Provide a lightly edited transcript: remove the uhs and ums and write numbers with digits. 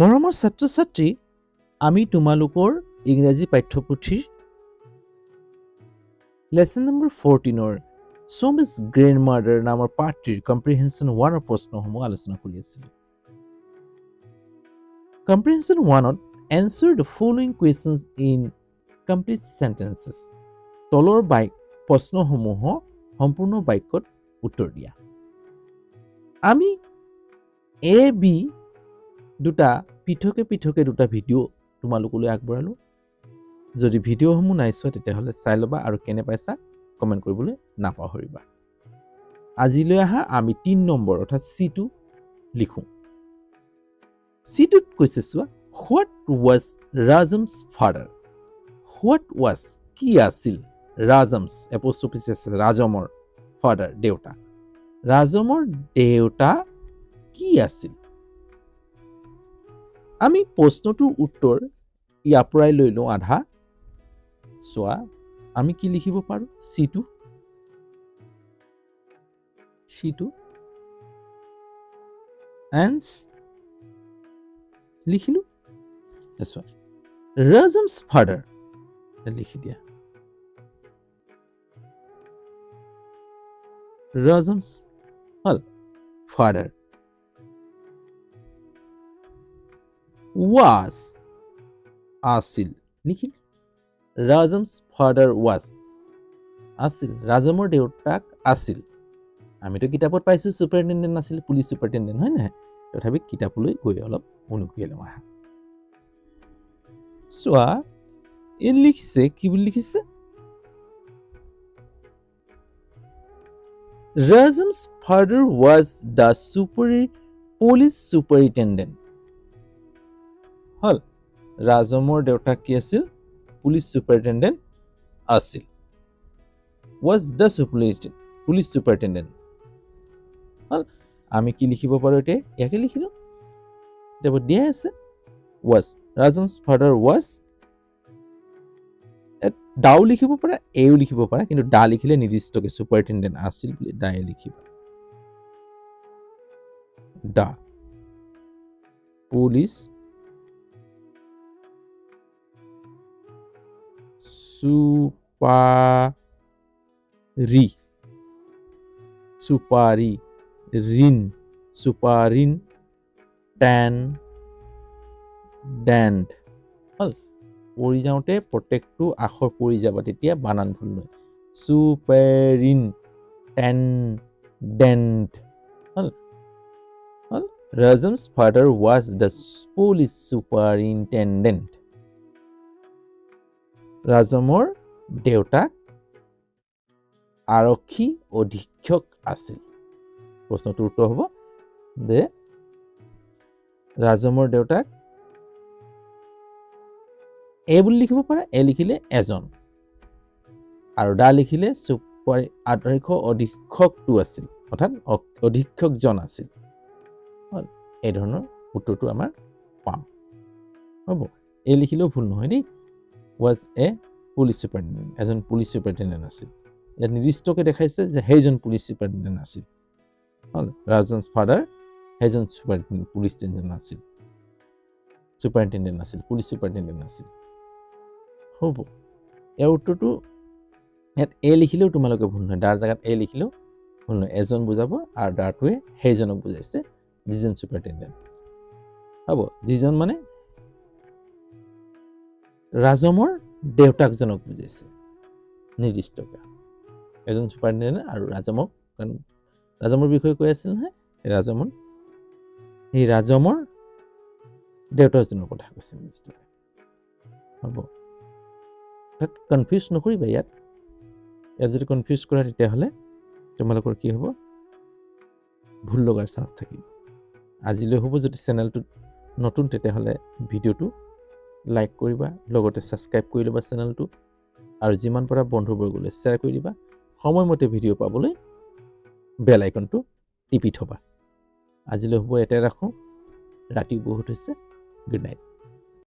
মৰমৰ ছাত্ৰ-ছাত্ৰী, আমি তোমালোকৰ ইংৰাজী পাঠ্যপুথিৰ লেসন নম্বৰ 14ৰ চমিছ গ্ৰেণ্ডমাদাৰ নামৰ পাঠটিৰ কম্প্ৰিহেনশ্যন 1ৰ প্ৰশ্নসমূহ আলোচনা কৰি আছিলোঁ। কম্প্ৰিহেনশ্যন 1ত answer the following questions in complete sentences. তলৰ প্ৰশ্নসমূহ সম্পূৰ্ণ বাক্যত উত্তৰ দিয়া। আমি A, B দুটা পৃথকে দুটা ভিডিঅ' তোমালোকলৈ আগবঢ়ালো। যদি ভিডিঅ'সমূহ নাই চোৱা তেতিয়াহ'লে চাই ল'বা আৰু কেনে পাইছা কমেণ্ট কৰিবলৈ নাপাহৰিবা। আজিলৈ আহা আমি 3 নম্বৰ অৰ্থাৎ C2 লিখো। C2ত কৈছে চোৱা, what was Rajam's father? What was কি আছিল Rajam's এপষ্ট্ৰফিছ আছে ৰাজমৰ father দেউতা। ৰাজমৰ দেউতা কি আছিল? আমি প্ৰশ্নটোৰ উত্তৰ ইয়াৰ পৰাই লৈ লওঁ আধা। চোৱা আমি কি লিখিব পাৰো C2 and লিখিলো। চোৱা Rajam's father লিখি দিয়া। Rajam's father was আছিল লিখিল। Rajam's father was আছিল ৰাজমৰ দেউতাক আছিল। আমিতো কিতাপত পাইছো সুপাৰিনটেণ্ডেণ্ট আছিল, পুলিচ সুপাৰিনটেণ্ডেণ্ট হয় নহয়, তথাপি কিতাপলৈ গৈ অলপ অনুকূল আহা। চোৱা এই লিখিছে কি বুলি লিখিছে, Rajam's father was the police superintendent. হল ৰাজমৰ দেউতাক কি আছিল? পুলিচ সুপাৰিনটেণ্ডেণ্ট আছিল। was the police superintendent. হল আমি কি লিখিব পাৰো এতিয়া? ইয়াকে লিখিলো। এতিয়া দিয়া আছে was. Rajam's father was দাও লিখিব পাৰা, এও লিখিব পাৰা, কিন্তু দা লিখিলে নিৰ্দিষ্টকে সুপাৰিনটেণ্ডেণ্ট আছিল বুলি দায়ে লিখিবা। দা পুলিচ সুপাৰিনটেণ্ডেণ্ট হল। পৰি যাওঁতে প্ৰত্যেকটো আখৰ পৰি যাবা, তেতিয়া বানান ভুল নহয়। Superintendent hall. Rajam's father was the police superintendent. ৰাজমৰ দেউতাক আৰক্ষী অধীক্ষক আছিল। প্ৰশ্নটোৰ উত্তৰ হ'ব যে ৰাজমৰ দেউতাক এ বুলি লিখিব পাৰা, এ লিখিলে এজন, আৰু দা লিখিলে আৰক্ষী অধীক্ষকটো আছিল, অৰ্থাৎ অধীক্ষকজন আছিল। এই ধৰণৰ উত্তৰটো আমাৰ পাম। হ'ব এ লিখিলেও ভুল নহয় দেই। was a police superintendent, এজন পুলিচ সুপাৰিনটেণ্ডেণ্ট আছিল। ইয়াত নিৰ্দিষ্টকে দেখাইছে যে সেইজন পুলিচ সুপাৰিনটেণ্ডেণ্ট আছিল। হল Rajam's father সেইজন পুলিচ সুপাৰিনটেণ্ডেণ্ট আছিল, পুলিচ সুপাৰিনটেণ্ডেণ্ট আছিল। হ'ব ইয়াৰ উত্তৰটো ইয়াত এ লিখিলেও তোমালোকে ভুল নহয়, দাৰ জেগাত এ লিখিলেও ভুল নহয়। এজন বুজাব আৰু দাৰটোৱে সেইজনক বুজাইছে, যিজন সুপাৰিনটেণ্ডেণ্ট। হ'ব যিজন মানে ৰাজমৰ দেউতাকজনক বুজাইছে নিৰ্দিষ্টকে। এজন সুপাৰিনটেণ্ডেণ্ট আৰু ৰাজমৰ বিষয়ে কৈ আছিল নহয়, সেই ৰাজমৰ দেউতাকজনৰ কথা কৈছে নিৰ্দিষ্টকে। হ'ব তাত কনফিউজ নকৰিবা। ইয়াত যদি কনফিউজ কৰা তেতিয়াহ'লে তোমালোকৰ কি হ'ব, ভুল লগাৰ চান্স থাকিব। আজিলৈ হ'ব, যদি চেনেলটো নতুন তেতিয়াহ'লে ভিডিঅ'টো লাইক কৰিবা, লগতে ছাবস্ক্ৰাইব কৰি ল'বা চেনেলটো, আৰু যিমান পাৰা বন্ধুবৰ্গলৈ শ্বেয়াৰ কৰি দিবা। সময়মতে ভিডিঅ' পাবলৈ বেল আইকনটো টিপি থবা। আজিলৈ হ'ব, এটাই ৰাখোঁ, ৰাতি বহুত হৈছে। Good night.